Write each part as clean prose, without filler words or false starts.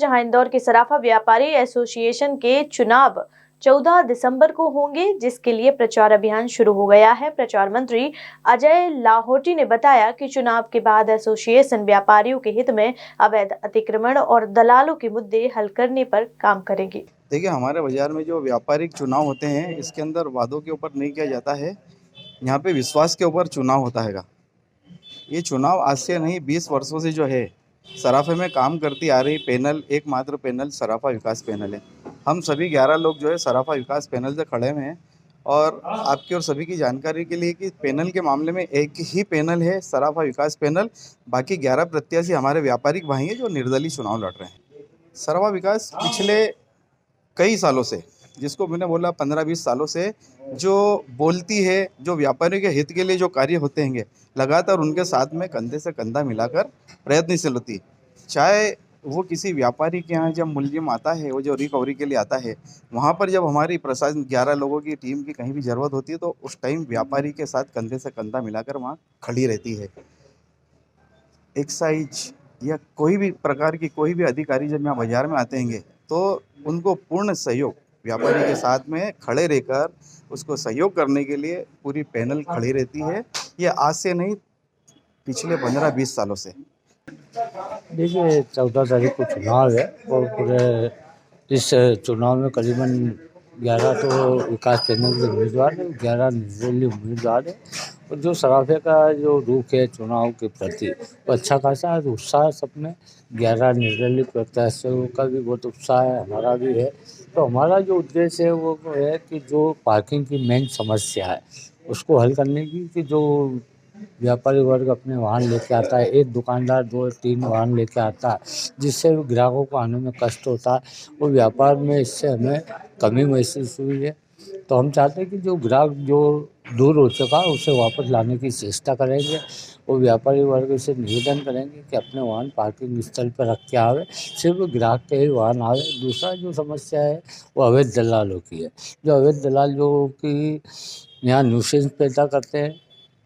जहां इंदौर के सराफा व्यापारी एसोसिएशन के चुनाव 14 दिसंबर को होंगे, जिसके लिए प्रचार अभियान शुरू हो गया है। प्रचार मंत्री अजय लाहोटी ने बताया कि चुनाव के बाद एसोसिएशन व्यापारियों के हित में अवैध अतिक्रमण और दलालों के मुद्दे हल करने पर काम करेगी। देखिए, हमारे बाजार में जो व्यापारिक चुनाव होते हैं, इसके अंदर वादों के ऊपर नहीं किया जाता है। यहाँ पे विश्वास के ऊपर चुनाव होता हैगा। ये चुनाव आज से नहीं 20 वर्षों से जो है सराफे में काम करती आ रही पैनल, एकमात्र पैनल सराफा विकास पैनल है। हम सभी 11 लोग जो है सराफा विकास पैनल से खड़े हुए हैं और आपकी और सभी की जानकारी के लिए कि पैनल के मामले में एक ही पैनल है, सराफा विकास पैनल। बाकी 11 प्रत्याशी हमारे व्यापारिक भाई हैं जो निर्दलीय चुनाव लड़ रहे हैं। सराफा विकास पिछले कई सालों से, जिसको मैंने बोला 15-20 सालों से जो बोलती है, जो व्यापारियों के हित के लिए जो कार्य होते हैं, लगातार उनके साथ में कंधे से कंधा मिलाकर प्रयत्नशील होती है। चाहे वो किसी व्यापारी के यहाँ जब मुलजिम आता है, वो जो रिकवरी के लिए आता है, वहाँ पर जब हमारी प्रशासन 11 लोगों की टीम की कहीं भी ज़रूरत होती है तो उस टाइम व्यापारी के साथ कंधे से कंधा मिलाकर वहाँ खड़ी रहती है। एक्साइज या कोई भी प्रकार की कोई भी अधिकारी जब यहाँ बाजार में आते हैं तो उनको पूर्ण सहयोग, व्यापारी के साथ में खड़े रहकर उसको सहयोग करने के लिए पूरी पैनल खड़ी रहती है। ये आज से नहीं, पिछले 15-20 सालों से। देखिए, 14 तारीख को चुनाव है और पूरे इस चुनाव में करीबन 11 तो विकास पैनल के उम्मीदवार हैं, 11 निर्दलीय उम्मीदवार हैं और जो सराफे का जो रुख है चुनाव के प्रति वो अच्छा खासा है, उत्साह सब में। 11 निर्दलीय प्रत्याशियों का भी बहुत उत्साह है, हमारा भी है। तो हमारा जो उद्देश्य है वो है कि जो पार्किंग की मेन समस्या है उसको हल करने की, कि जो व्यापारी वर्ग अपने वाहन लेके आता है, एक दुकानदार 2-3 वाहन लेके आता है, जिससे ग्राहकों को आने में कष्ट होता है। वो व्यापार में इससे हमें कमी महसूस हुई है। तो हम चाहते हैं कि जो ग्राहक जो दूर हो चुका है उसे वापस लाने की चेष्टा करेंगे। वो व्यापारी वर्ग से निवेदन करेंगे कि अपने वाहन पार्किंग स्थल पर रख के आवे, सिर्फ ग्राहक के ही वाहन आवे। दूसरा जो समस्या है वो अवैध दलालों की है। जो अवैध दलाल जो कि यहाँ न्यूसेंस पैदा करते हैं,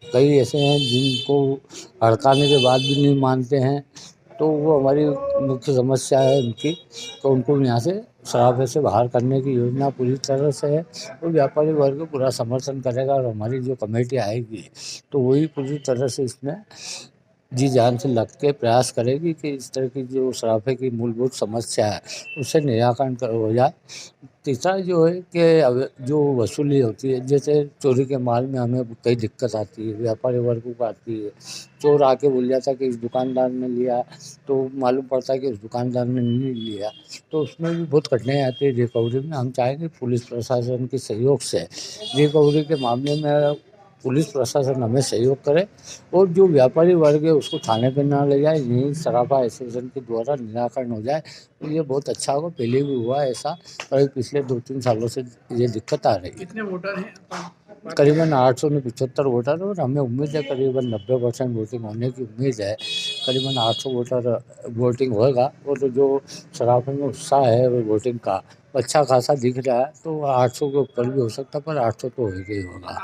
कई ऐसे हैं जिनको हड़काने के बाद भी नहीं मानते हैं, तो वो हमारी मुख्य समस्या है उनकी। तो उनको यहाँ से सराफे से बाहर करने की योजना पूरी तरह से है। तो व्यापारी वर्ग पूरा समर्थन करेगा और हमारी जो कमेटी आएगी तो वही पूरी तरह से इसमें जी जान से लग के प्रयास करेगी कि इस तरह की जो सराफे की मूलभूत समस्या है उससे निराकरण हो जाए। तीसरा जो है कि जो वसूली होती है, जैसे चोरी के माल में हमें कई दिक्कत आती है, व्यापारी वर्गों को आती है। चोर आके बोल जाता है कि इस दुकानदार ने लिया, तो मालूम पड़ता है कि उस दुकानदार ने नहीं लिया, तो उसमें भी बहुत कठिनाई आती है रिकवरी में। हम चाहेंगे पुलिस प्रशासन के सहयोग से रिकवरी के मामले में पुलिस प्रशासन हमें सहयोग करे और जो व्यापारी वर्ग है उसको थाने पे ना ले जाए, यही सराफा एसोसिएशन के द्वारा निराकरण हो जाए तो ये बहुत अच्छा होगा। पहले भी हुआ ऐसा, पर पिछले 2-3 सालों से ये दिक्कत आ रही है। कितने वोटर हैं? करीबन 875 वोटर और हमें उम्मीद है करीबन 90% वोटिंग होने की उम्मीद है। करीबन 800 वोटर वोटिंग होगा और जो सराफे में उत्साह है वो वोटिंग का अच्छा खासा दिख रहा है, तो 800 के ऊपर भी हो सकता है, पर 800 तो होगा ही होगा।